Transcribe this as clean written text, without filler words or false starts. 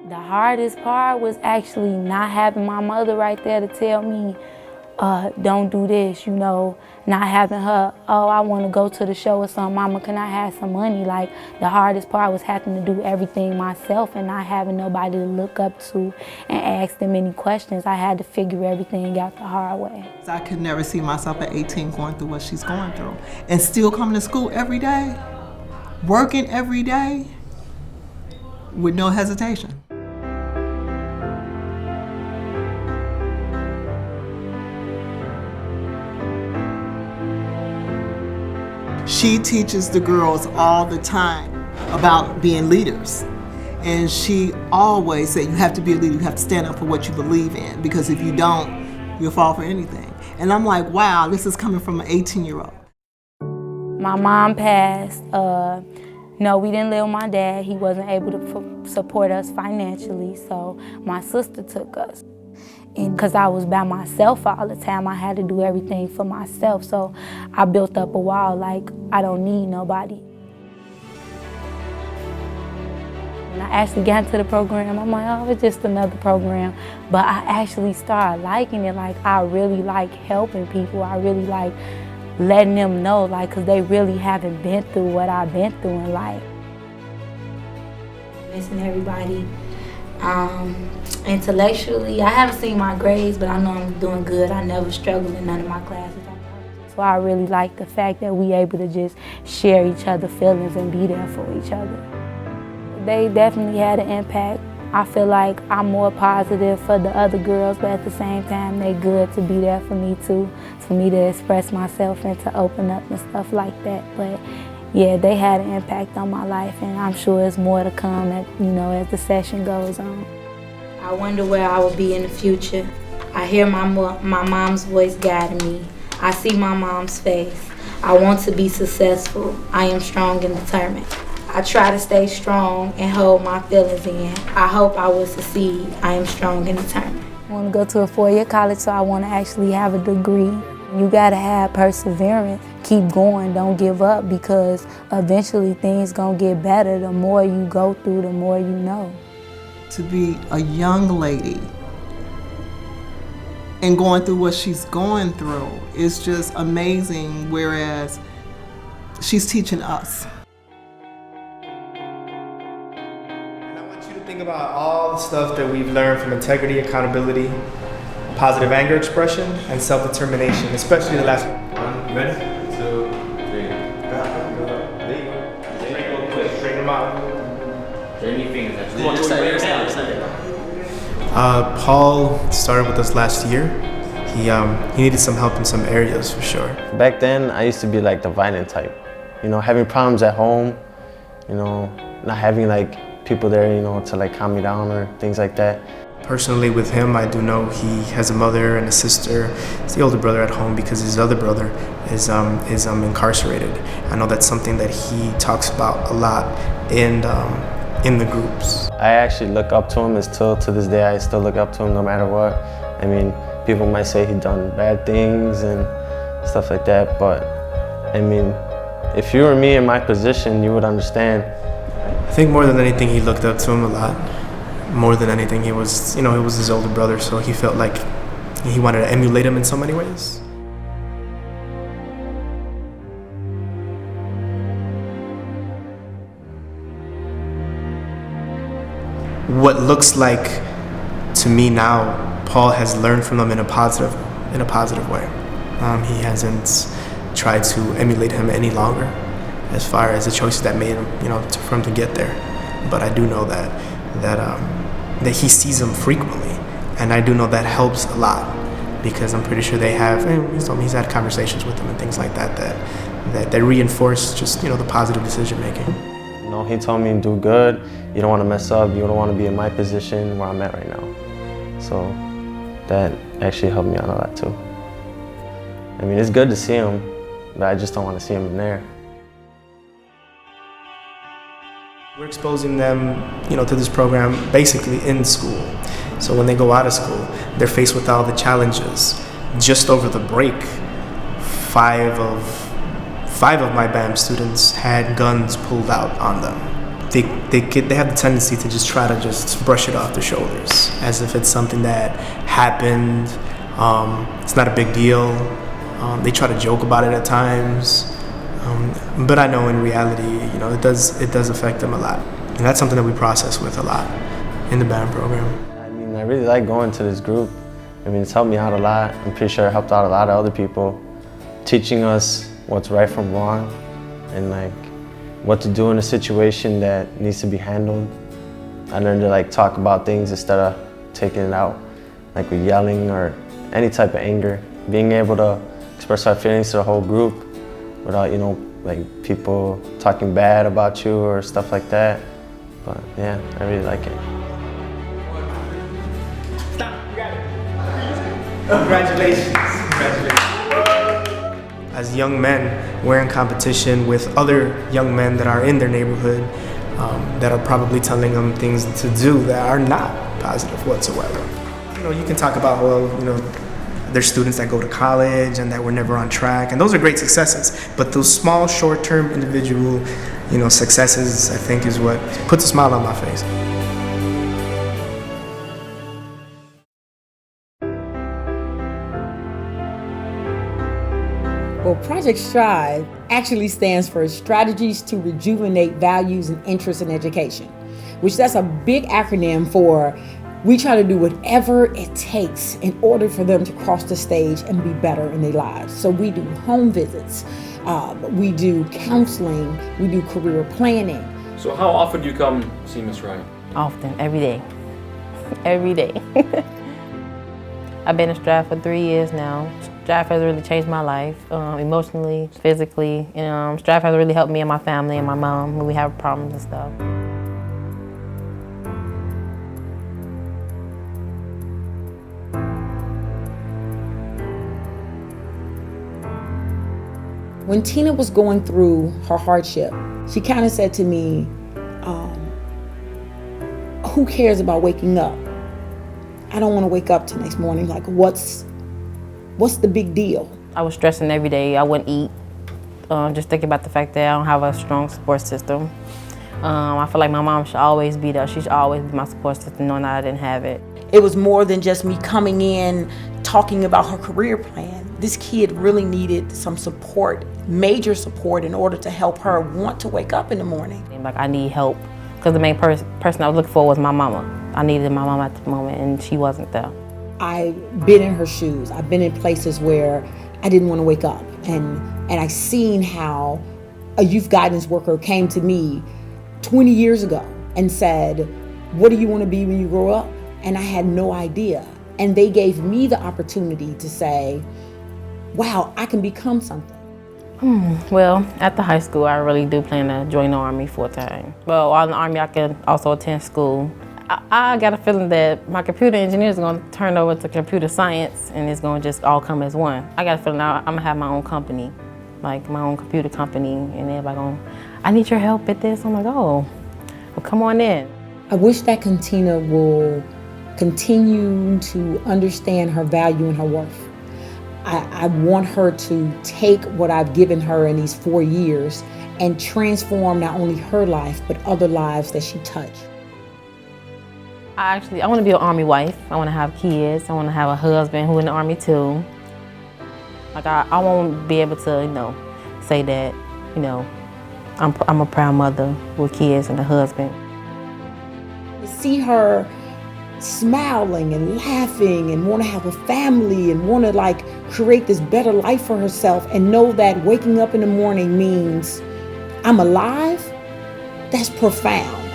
The hardest part was actually not having my mother right there to tell me, don't do this, you know, not having her, oh, I want to go to the show or something, mama, can I have some money? Like, the hardest part was having to do everything myself and not having nobody to look up to and ask them any questions. I had to figure everything out the hard way. I could never see myself at 18 going through what she's going through and still coming to school every day, working every day with no hesitation. She teaches the girls all the time about being leaders. And she always said, you have to be a leader, you have to stand up for what you believe in, because if you don't, you'll fall for anything. And I'm like, wow, this is coming from an 18-year-old. My mom passed. No, we didn't live with my dad. He wasn't able to support us financially, so my sister took us. And because I was by myself all the time, I had to do everything for myself. So I built up a wall like, I don't need nobody. When I actually got into the program, I'm like, oh, it's just another program. But I actually started liking it. Like, I really like helping people. I really like letting them know, like, because they really haven't been through what I've been through in life. Missing everybody. Intellectually, I haven't seen my grades, but I know I'm doing good. I never struggled in none of my classes. So I really like the fact that we able to just share each other's feelings and be there for each other. They definitely had an impact. I feel like I'm more positive for the other girls, but at the same time, they're good to be there for me too, for me to express myself and to open up and stuff like that. But yeah, they had an impact on my life, and I'm sure there's more to come, as the session goes on. I wonder where I will be in the future. I hear my mom's voice guiding me. I see my mom's face. I want to be successful. I am strong and determined. I try to stay strong and hold my feelings in. I hope I will succeed. I am strong and determined. I want to go to a 4-year college, so I want to actually have a degree. You gotta have perseverance. Keep going, don't give up, because eventually things gonna get better. The more you go through, the more you know. To be a young lady and going through what she's going through is just amazing, whereas she's teaching us. And I want you to think about all the stuff that we've learned from integrity, accountability, positive anger expression, and self-determination, especially the last one. Ready? 2, 3. There you go. Straighten them out. Straighten your fingers. Paul started with us last year. He needed some help in some areas for sure. Back then, I used to be like the violent type. Having problems at home, not having like people there, to like calm me down or things like that. Personally with him, I do know he has a mother and a sister. He's the older brother at home because his other brother is incarcerated. I know that's something that he talks about a lot in the groups. I actually look up to him, and still to this day I still look up to him no matter what. I mean, people might say he's done bad things and stuff like that, but I mean, if you were me in my position, you would understand. I think more than anything, he looked up to him a lot. More than anything, he was his older brother, so he felt like he wanted to emulate him in so many ways. What looks like to me now, Paul has learned from them in a positive way. He hasn't tried to emulate him any longer, as far as the choices that made him, for him to get there. But I do know that he sees him frequently, and I do know that helps a lot, because I'm pretty sure they have. He's had conversations with them and things like that reinforce just the positive decision making. He told me, do good. You don't want to mess up. You don't want to be in my position where I'm at right now. So that actually helped me out a lot too. I mean, it's good to see him, but I just don't want to see him in there. We're exposing them, to this program basically in school. So when they go out of school, they're faced with all the challenges. Just over the break, five of my BAM students had guns pulled out on them. they have the tendency to just try to just brush it off their shoulders as if it's something that happened. It's not a big deal. They try to joke about it at times, but I know in reality, it does affect them a lot, and that's something that we process with a lot in the band program. I mean, I really like going to this group. I mean, it's helped me out a lot. I'm pretty sure it helped out a lot of other people, teaching us what's right from wrong, and like what to do in a situation that needs to be handled. I learned to like talk about things instead of taking it out, like with yelling or any type of anger. Being able to express our feelings to the whole group without, like people talking bad about you or stuff like that. But yeah, I really like it. Stop, you got it. Congratulations. As young men, we're in competition with other young men that are in their neighborhood that are probably telling them things to do that are not positive whatsoever. You can talk about, there's students that go to college and that were never on track, and those are great successes. But those small, short-term, individual, successes, I think, is what puts a smile on my face. Well, Project Strive actually stands for Strategies to Rejuvenate Values and Interests in Education, which that's a big acronym for we try to do whatever it takes in order for them to cross the stage and be better in their lives. So we do home visits, we do counseling, we do career planning. So how often do you come see Miss Wright? Often, every day. Every day. I've been in Strive for 3 years now. Strive has really changed my life, emotionally, physically. Strive has really helped me and my family and my mom when we have problems and stuff. When Tina was going through her hardship, she kind of said to me, who cares about waking up? I don't want to wake up till next morning. Like, what's the big deal? I was stressing every day. I wouldn't eat. Just thinking about the fact that I don't have a strong support system. I feel like my mom should always be there. She should always be my support system, knowing that I didn't have it. It was more than just me coming in, talking about her career plan. This kid really needed some support, major support, in order to help her want to wake up in the morning. Like, I need help, because the main person I was looking for was my mama. I needed my mama at the moment, and she wasn't there. I've been in her shoes. I've been in places where I didn't want to wake up. And I seen how a youth guidance worker came to me 20 years ago and said, what do you want to be when you grow up? And I had no idea. And they gave me the opportunity to say, wow, I can become something. Well, after high school, I really do plan to join the Army full-time. Well, while in the Army, I can also attend school. I got a feeling that my computer engineer is going to turn over to computer science, and it's going to just all come as one. I got a feeling I'm going to have my own company, like my own computer company, and everybody going, I need your help at this. I'm like, oh, well, come on in. I wish that Katina will continue to understand her value and her worth. I want her to take what I've given her in these 4 years and transform not only her life, but other lives that she touched. I want to be an Army wife. I want to have kids. I want to have a husband who's in the Army too. Like, I won't be able to, say that, I'm a proud mother with kids and a husband. To see her smiling and laughing and want to have a family and want to create this better life for herself and know that waking up in the morning means I'm alive, that's profound.